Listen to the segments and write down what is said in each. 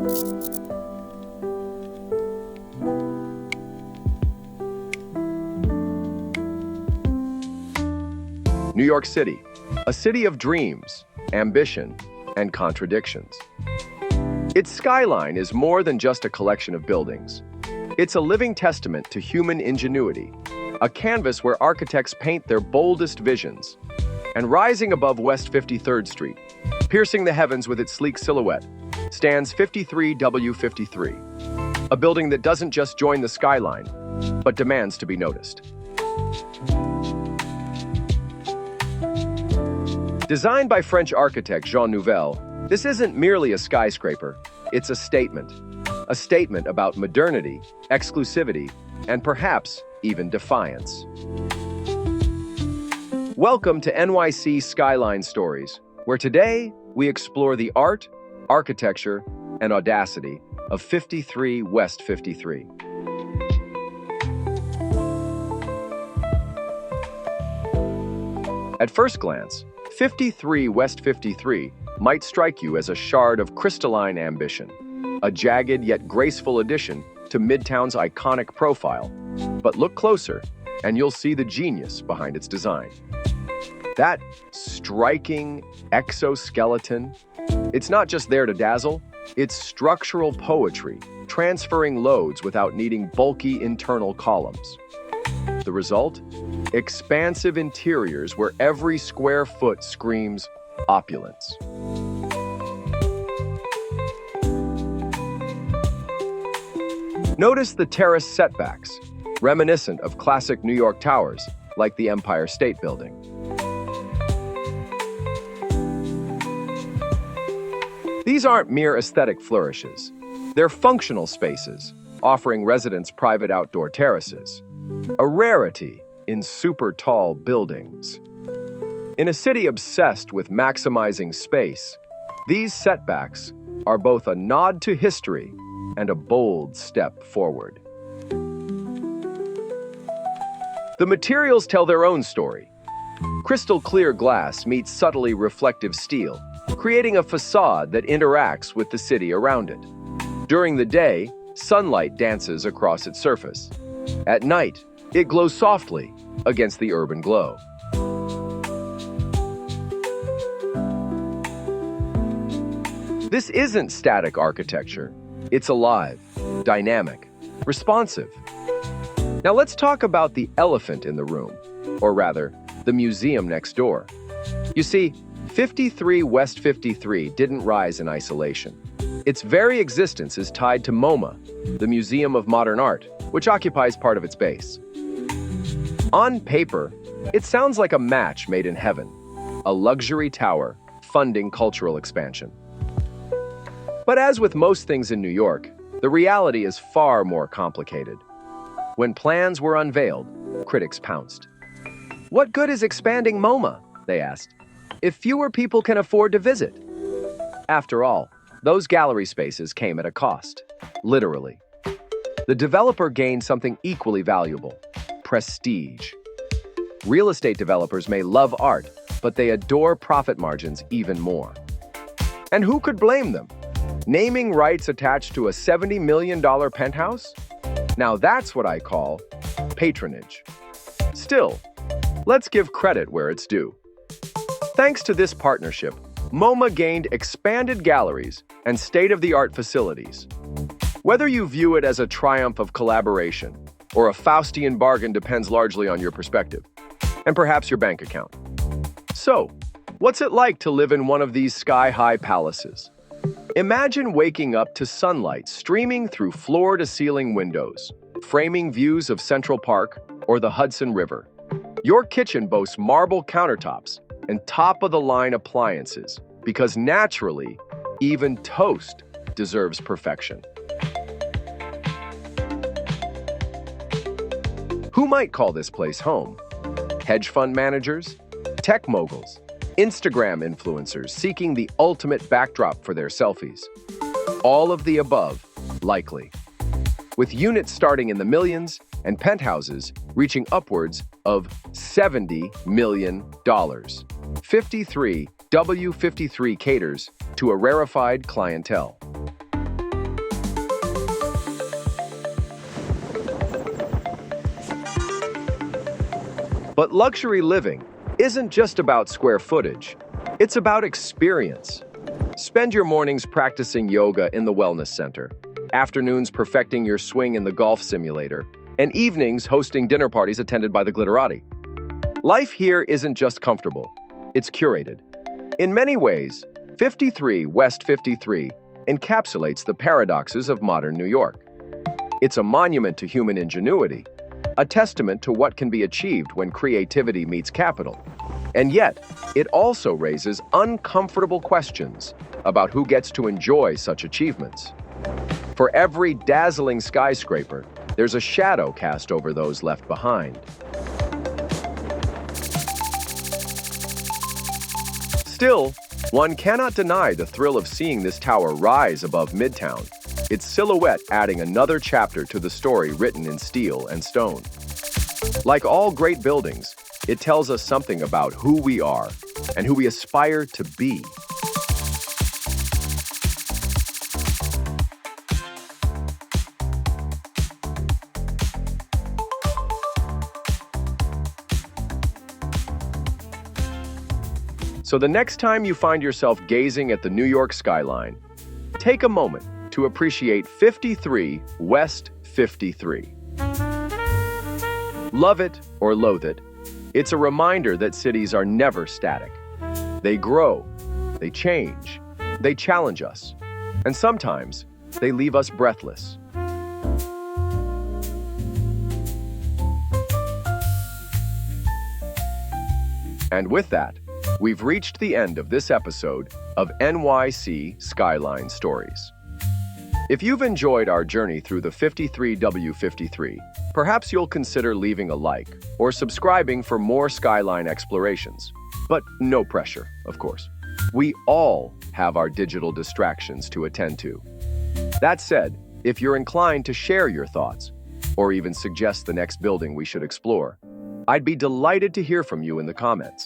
New York City, a city of dreams, ambition, and contradictions. Its skyline is more than just a collection of buildings. It's a living testament to human ingenuity, a canvas where architects paint their boldest visions. And rising above West 53rd Street, piercing the heavens with its sleek silhouette, stands 53W53, a building that doesn't just join the skyline, but demands to be noticed. Designed by French architect Jean Nouvel, this isn't merely a skyscraper, it's a statement about modernity, exclusivity, and perhaps even defiance. Welcome to NYC Skyline Stories, where today we explore the art, architecture, and audacity of 53 West 53. At first glance, 53 West 53 might strike you as a shard of crystalline ambition, a jagged yet graceful addition to Midtown's iconic profile. But look closer, and you'll see the genius behind its design. That striking exoskeleton, it's not just there to dazzle, it's structural poetry, transferring loads without needing bulky internal columns. The result? Expansive interiors where every square foot screams opulence. Notice the terraced setbacks, reminiscent of classic New York towers like the Empire State Building. These aren't mere aesthetic flourishes. They're functional spaces, offering residents private outdoor terraces, a rarity in super-tall buildings. In a city obsessed with maximizing space, these setbacks are both a nod to history and a bold step forward. The materials tell their own story. Crystal clear glass meets subtly reflective steel, creating a facade that interacts with the city around it. During the day, sunlight dances across its surface. At night, it glows softly against the urban glow. This isn't static architecture. It's alive, dynamic, responsive. Now let's talk about the elephant in the room, or rather, the museum next door. You see, 53 West 53 didn't rise in isolation. Its very existence is tied to MoMA, the Museum of Modern Art, which occupies part of its base. On paper, it sounds like a match made in heaven, a luxury tower funding cultural expansion. But as with most things in New York, the reality is far more complicated. When plans were unveiled, critics pounced. What good is expanding MoMA, they asked, if fewer people can afford to visit? After all, those gallery spaces came at a cost, literally. The developer gained something equally valuable: prestige. Real estate developers may love art, but they adore profit margins even more. And who could blame them? Naming rights attached to a $70 million penthouse? Now that's what I call patronage. Still, let's give credit where it's due. Thanks to this partnership, MoMA gained expanded galleries and state-of-the-art facilities. Whether you view it as a triumph of collaboration or a Faustian bargain depends largely on your perspective, and perhaps your bank account. So, what's it like to live in one of these sky-high palaces? Imagine waking up to sunlight streaming through floor-to-ceiling windows, framing views of Central Park or the Hudson River. Your kitchen boasts marble countertops and top-of-the-line appliances, because naturally, even toast deserves perfection. Who might call this place home? Hedge fund managers? Tech moguls? Instagram influencers seeking the ultimate backdrop for their selfies? All of the above, likely. With units starting in the millions and penthouses reaching upwards of $70 million. 53 W53 caters to a rarefied clientele. But luxury living isn't just about square footage. It's about experience. Spend your mornings practicing yoga in the wellness center, afternoons perfecting your swing in the golf simulator, and evenings hosting dinner parties attended by the glitterati. Life here isn't just comfortable, it's curated. In many ways, 53 West 53 encapsulates the paradoxes of modern New York. It's a monument to human ingenuity, a testament to what can be achieved when creativity meets capital. And yet, it also raises uncomfortable questions about who gets to enjoy such achievements. For every dazzling skyscraper, there's a shadow cast over those left behind. Still, one cannot deny the thrill of seeing this tower rise above Midtown, its silhouette adding another chapter to the story written in steel and stone. Like all great buildings, it tells us something about who we are and who we aspire to be. So the next time you find yourself gazing at the New York skyline, take a moment to appreciate 53 West 53. Love it or loathe it, it's a reminder that cities are never static. They grow, they change, they challenge us, and sometimes they leave us breathless. And with that, we've reached the end of this episode of NYC Skyline Stories. If you've enjoyed our journey through the 53W53, perhaps you'll consider leaving a like or subscribing for more skyline explorations. But no pressure, of course. We all have our digital distractions to attend to. That said, if you're inclined to share your thoughts, or even suggest the next building we should explore, I'd be delighted to hear from you in the comments.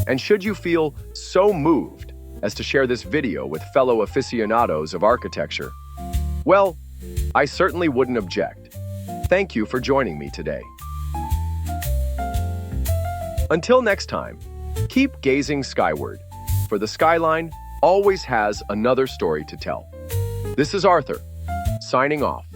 And should you feel so moved as to share this video with fellow aficionados of architecture, well, I certainly wouldn't object. Thank you for joining me today. Until next time, keep gazing skyward, for the skyline always has another story to tell. This is Arthur, signing off.